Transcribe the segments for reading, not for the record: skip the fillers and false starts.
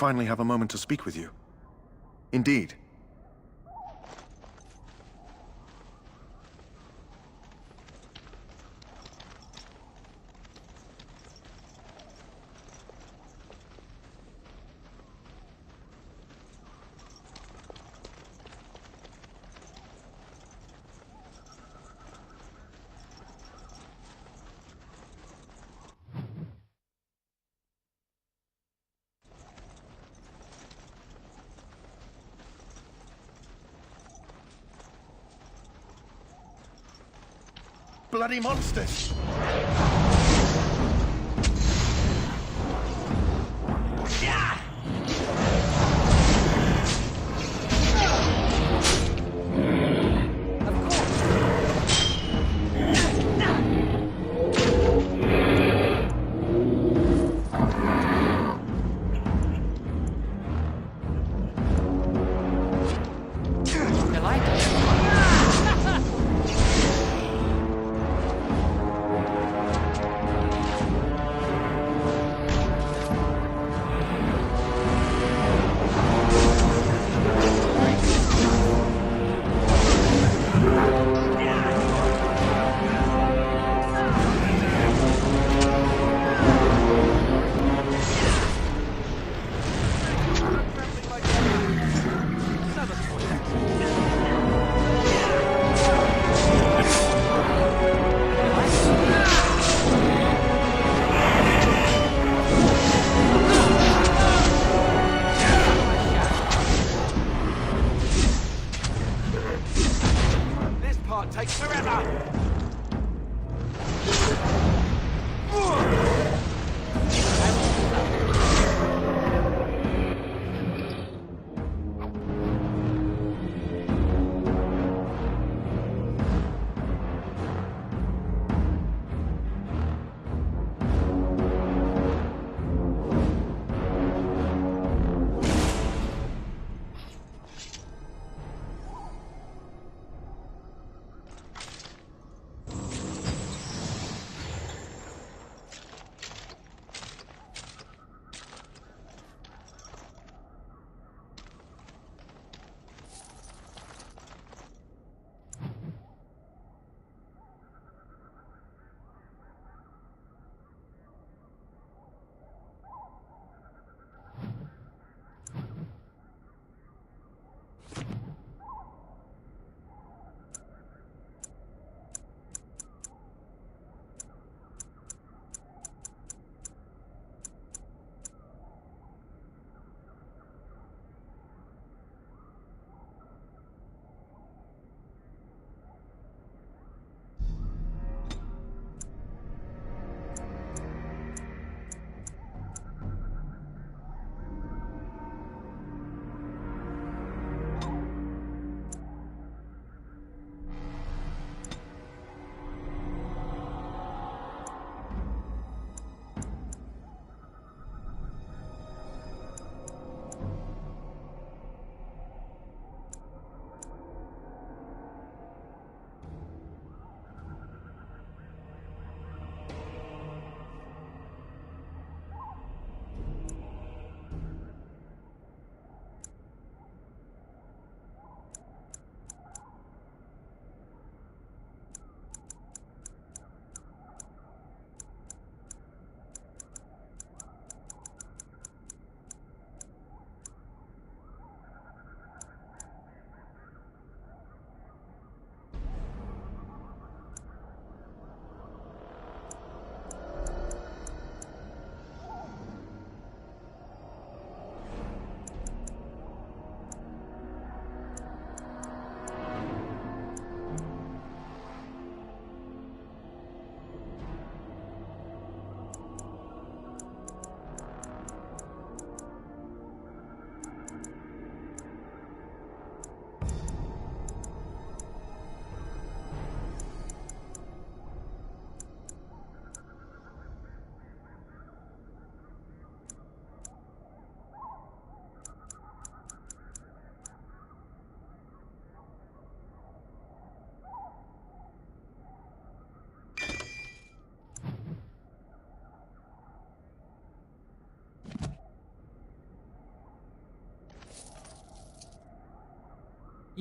finally have a moment to speak with you. Indeed. Bloody monsters! Takes forever!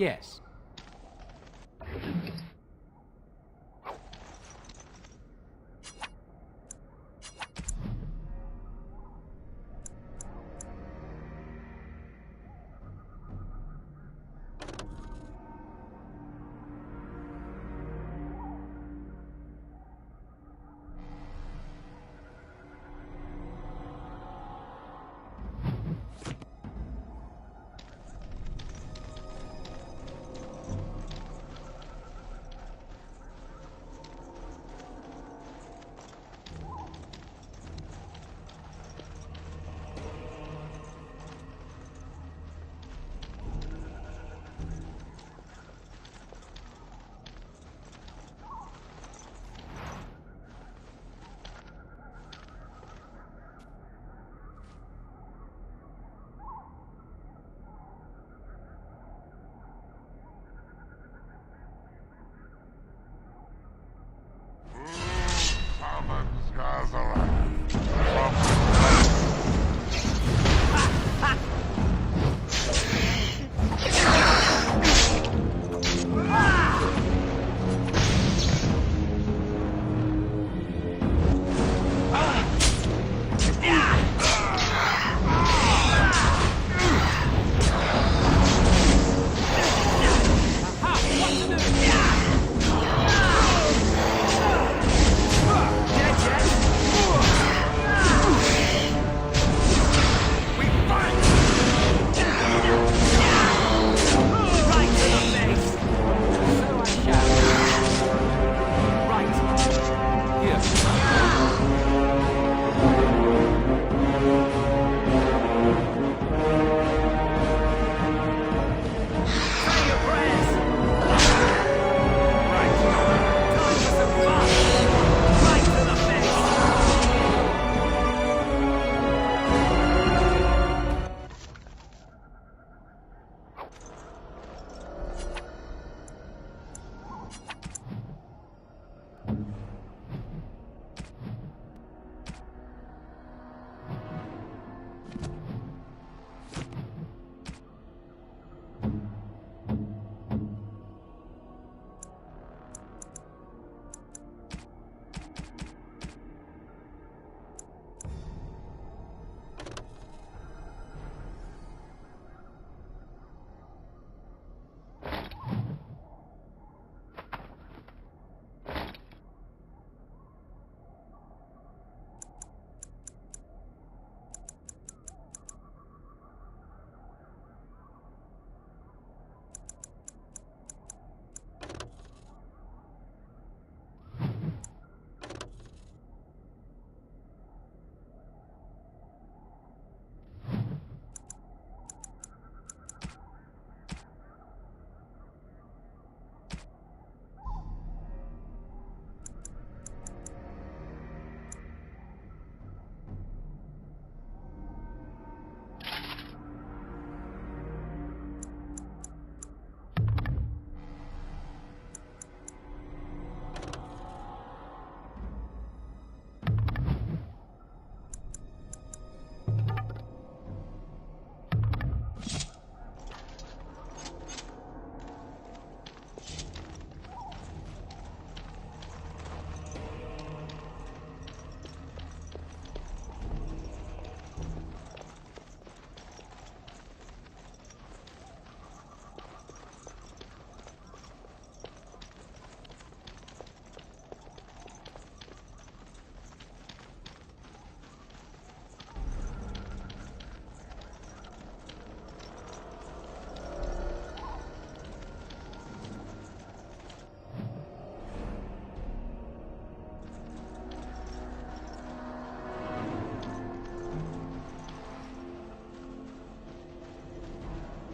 Yes.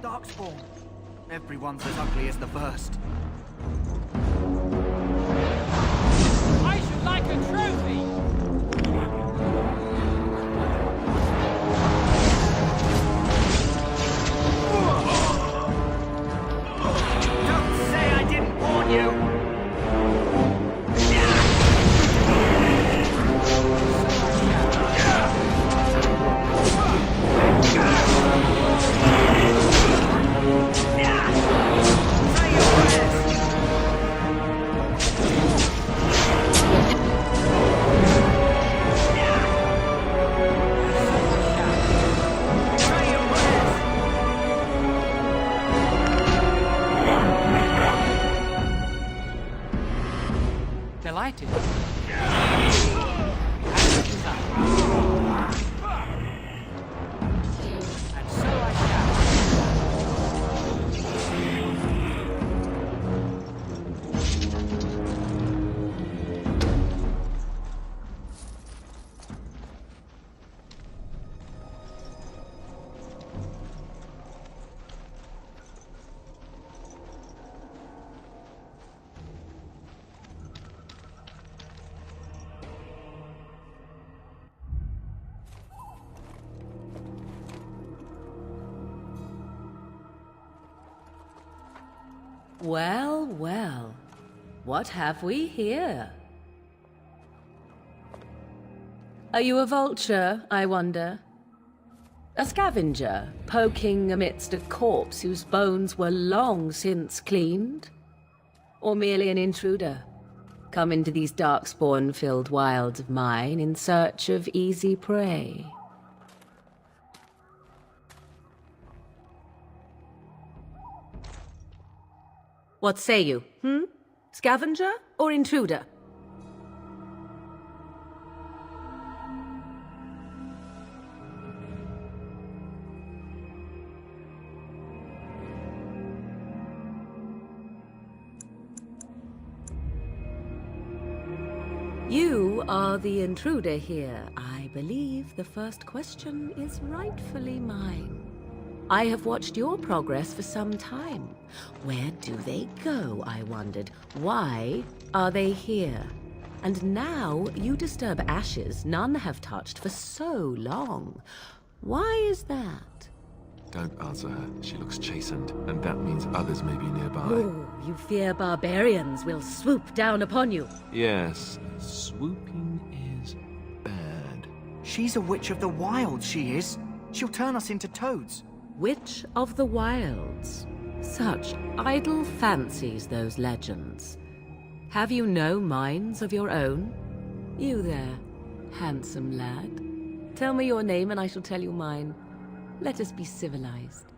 Darkspawn. Everyone's as ugly as the first. I should like a trophy! Don't say I didn't warn you! delighted. As you desire. And so I shall. Well, well. What have we here? Are you a vulture, I wonder? A scavenger, poking amidst a corpse whose bones were long since cleaned? Or merely an intruder, come into these darkspawn-filled wilds of mine in search of easy prey? What say you, Scavenger or intruder? You are the intruder here. I believe the first question is rightfully mine. I have watched your progress for some time. Where do they go, I wondered? Why are they here? And now you disturb ashes none have touched for so long. Why is that? Don't answer her. She looks chastened, and that means others may be nearby. Oh, you fear barbarians will swoop down upon you. Yes, swooping is bad. She's a witch of the wild, she is. She'll turn us into toads. Witch of the Wilds. Such idle fancies, those legends. Have you no minds of your own? You there, handsome lad. Tell me your name and I shall tell you mine. Let us be civilized.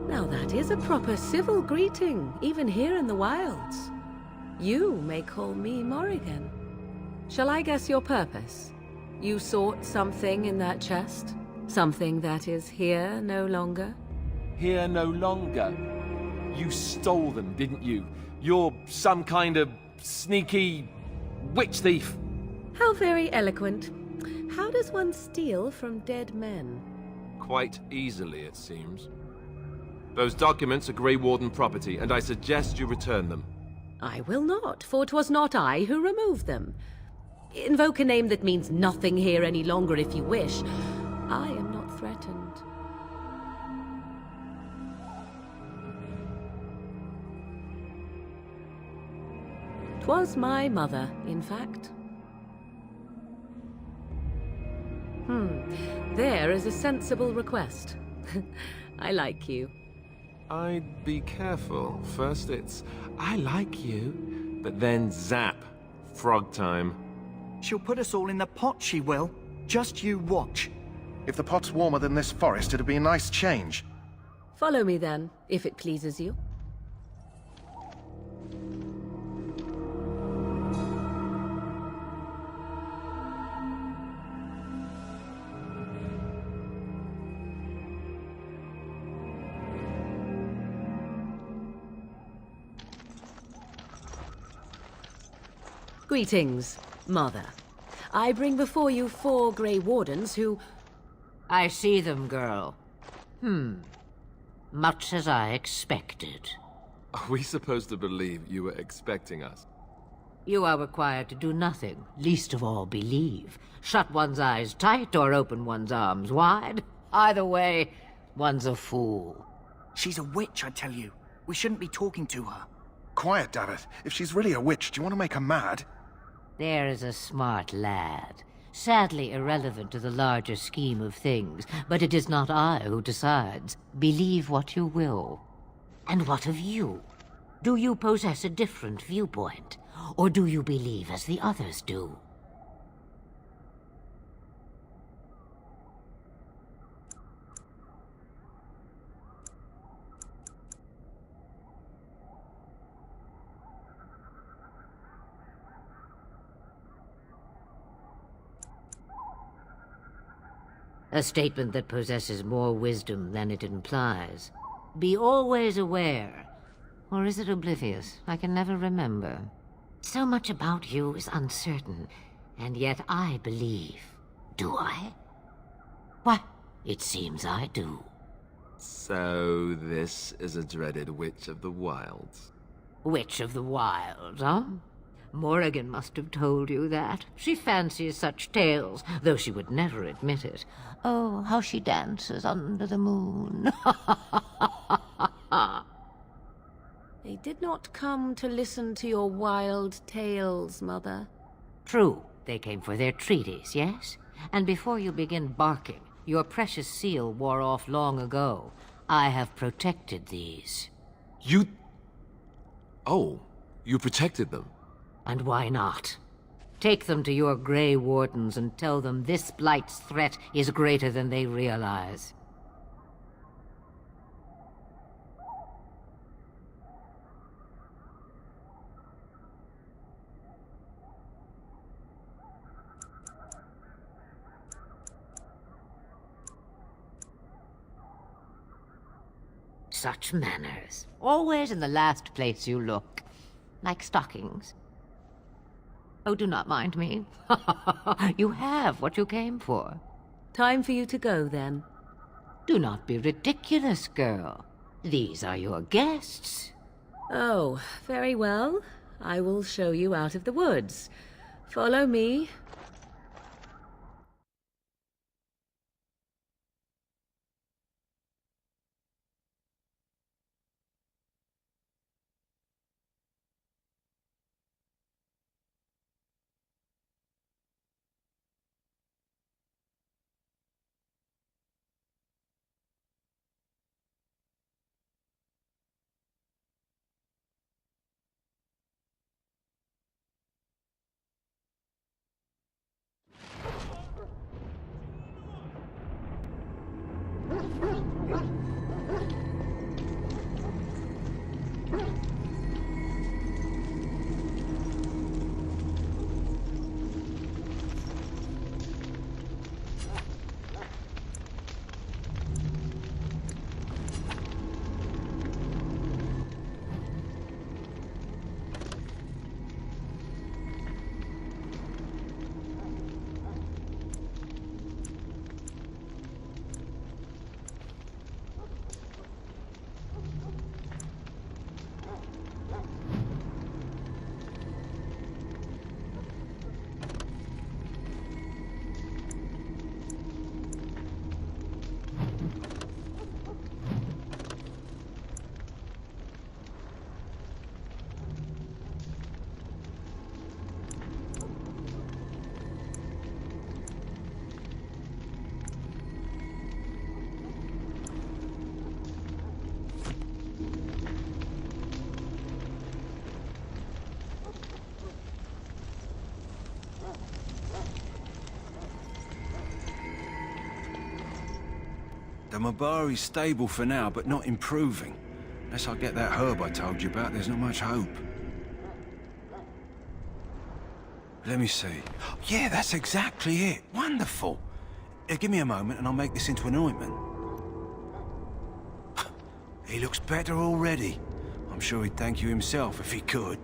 Now that is a proper civil greeting, even here in the wilds. You may call me Morrigan. Shall I guess your purpose? You sought something in that chest? Something that is here no longer? Here no longer. You stole them, didn't you? You're some kind of sneaky witch thief. How very eloquent. How does one steal from dead men? Quite easily, it seems. Those documents are Grey Warden property, and I suggest you return them. I will not, for 'twas not I who removed them. Invoke a name that means nothing here any longer if you wish. I am not threatened. 'Twas my mother, in fact. There is a sensible request. I like you. I'd be careful. First it's, I like you, but then zap. Frog time. She'll put us all in the pot, she will. Just you watch. If the pot's warmer than this forest, it'd be a nice change. Follow me then, if it pleases you. Greetings, Mother. I bring before you 4 Grey Wardens who... I see them, girl. Much as I expected. Are we supposed to believe you were expecting us? You are required to do nothing, least of all believe. Shut one's eyes tight or open one's arms wide. Either way, one's a fool. She's a witch, I tell you. We shouldn't be talking to her. Quiet, Daveth. If she's really a witch, do you want to make her mad? There is a smart lad. Sadly irrelevant to the larger scheme of things, but it is not I who decides. Believe what you will. And what of you? Do you possess a different viewpoint? Or do you believe as the others do? A statement that possesses more wisdom than it implies. Be always aware. Or is it oblivious? I can never remember. So much about you is uncertain, and yet I believe. Do I? Why, it seems I do. So this is a dreaded Witch of the Wilds. Witch of the Wilds, huh? Morrigan must have told you that. She fancies such tales, though she would never admit it. Oh, how she dances under the moon. They did not come to listen to your wild tales, Mother. True, they came for their treaties, yes? And before you begin barking, your precious seal wore off long ago. I have protected these. You... Oh, you protected them? And why not? Take them to your Grey Wardens and tell them this Blight's threat is greater than they realize. Such manners. Always in the last place you look. Like stockings. Oh, do not mind me. You have what you came for. Time for you to go, then. Do not be ridiculous, girl. These are your guests. Oh, very well. I will show you out of the woods. Follow me. The Mabari's stable for now, but not improving. Unless I get that herb I told you about, there's not much hope. Let me see. Yeah, that's exactly it. Wonderful. Give me a moment and I'll make this into an ointment. He looks better already. I'm sure he'd thank you himself if he could.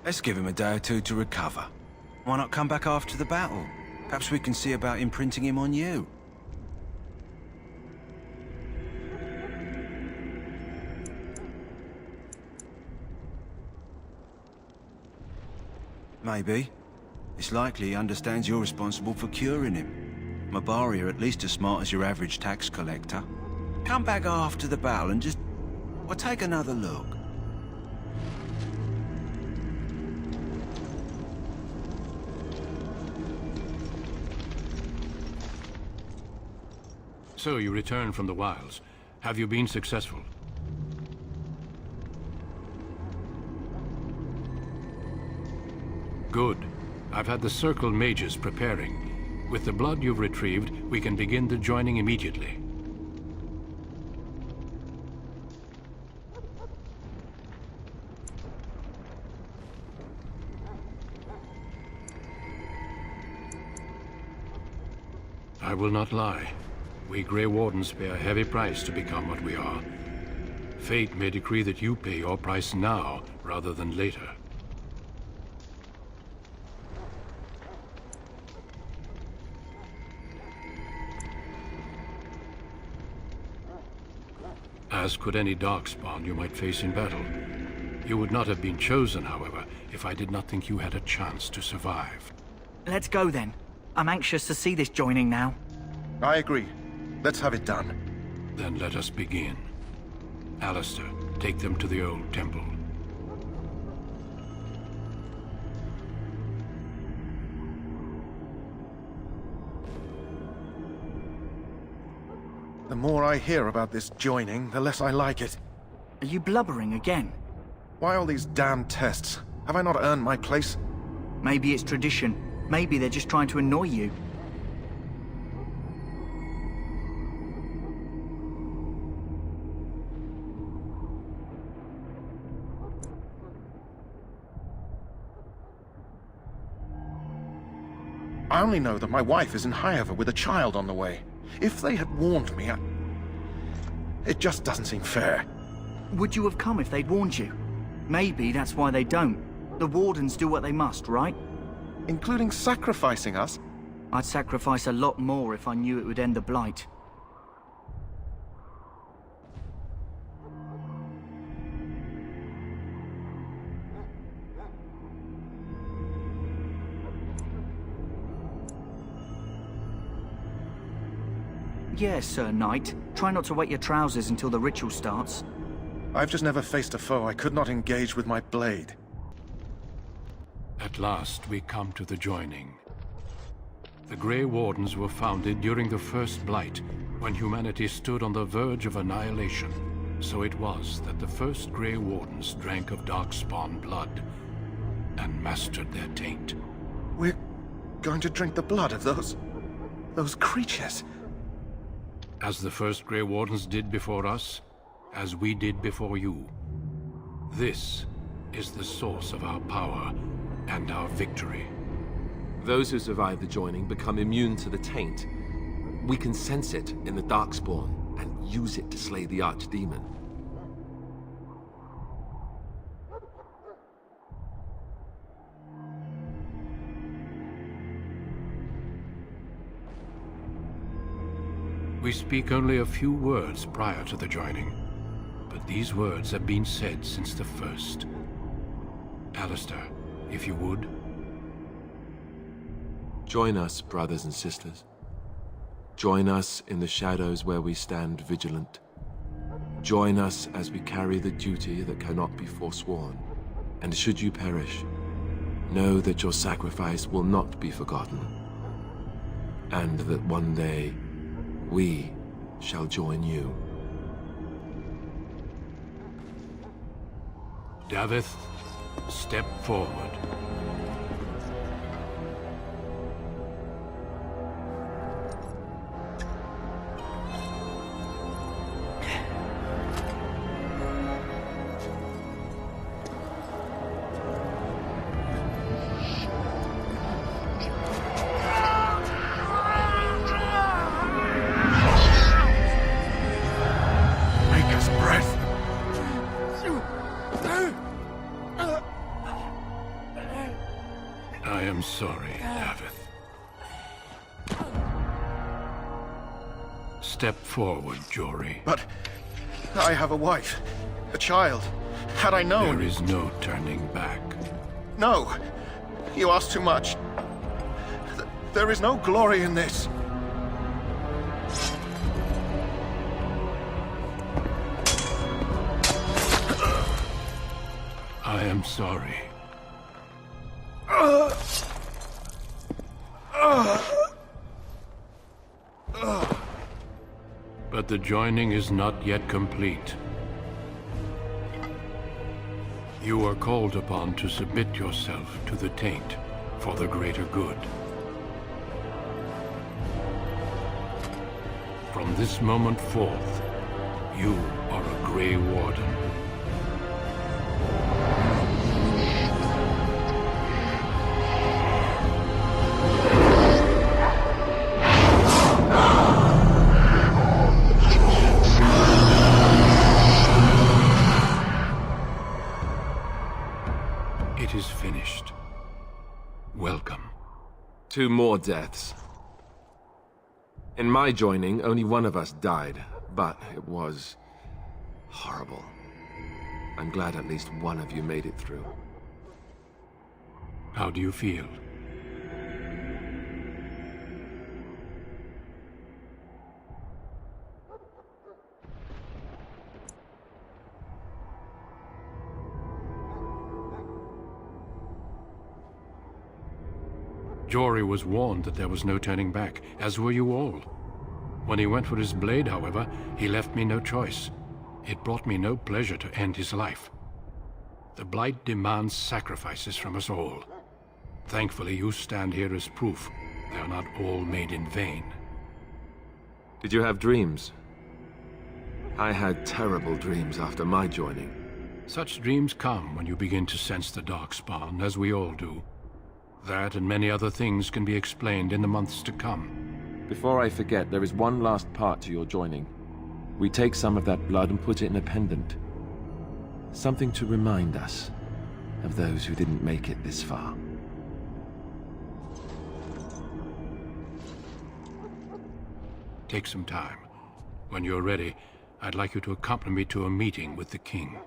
Let's give him a day or two to recover. Why not come back after the battle? Perhaps we can see about imprinting him on you. Maybe. It's likely he understands you're responsible for curing him. Mabari are at least as smart as your average tax collector. Come back after the battle and just... well, take another look. So you return from the wilds. Have you been successful? Good. I've had the Circle mages preparing. With the blood you've retrieved, we can begin the joining immediately. I will not lie. We Grey Wardens pay a heavy price to become what we are. Fate may decree that you pay your price now, rather than later. As could any Darkspawn you might face in battle. You would not have been chosen, however, if I did not think you had a chance to survive. Let's go then. I'm anxious to see this joining now. I agree. Let's have it done. Then let us begin. Alistair, take them to the old temple. The more I hear about this joining, the less I like it. Are you blubbering again? Why all these damn tests? Have I not earned my place? Maybe it's tradition. Maybe they're just trying to annoy you. I only know that my wife is in Highever with a child on the way. If they had warned me, it just doesn't seem fair. Would you have come if they'd warned you? Maybe that's why they don't. The Wardens do what they must, right? Including sacrificing us? I'd sacrifice a lot more if I knew it would end the Blight. Yes, Sir Knight. Try not to wet your trousers until the ritual starts. I've just never faced a foe I could not engage with my blade. At last, we come to the joining. The Grey Wardens were founded during the First Blight, when humanity stood on the verge of annihilation. So it was that the first Grey Wardens drank of Darkspawn blood and mastered their taint. We're going to drink the blood of those creatures. As the first Grey Wardens did before us, as we did before you. This is the source of our power and our victory. Those who survive the joining become immune to the taint. We can sense it in the Darkspawn and use it to slay the Archdemon. We speak only a few words prior to the joining, but these words have been said since the first. Alistair, if you would. Join us, brothers and sisters. Join us in the shadows where we stand vigilant. Join us as we carry the duty that cannot be forsworn. And should you perish, know that your sacrifice will not be forgotten. And that one day, we shall join you. Davith, step forward. I am sorry, Davith. Step forward, Jory. But I have a wife, a child. Had I known... There is no turning back. No! You ask too much. There is no glory in this. I am sorry. But the joining is not yet complete. You are called upon to submit yourself to the taint for the greater good. From this moment forth, you are a Grey Warden. finished. Welcome. 2 more deaths. In my joining, only one of us died, but it was horrible. I'm glad at least one of you made it through. How do you feel? Jory was warned that there was no turning back, as were you all. When he went for his blade, however, he left me no choice. It brought me no pleasure to end his life. The Blight demands sacrifices from us all. Thankfully, you stand here as proof they are not all made in vain. Did you have dreams? I had terrible dreams after my joining. Such dreams come when you begin to sense the Darkspawn, as we all do. That and many other things can be explained in the months to come. Before I forget, there is one last part to your joining. We take some of that blood and put it in a pendant. Something to remind us of those who didn't make it this far. Take some time. When you're ready, I'd like you to accompany me to a meeting with the king.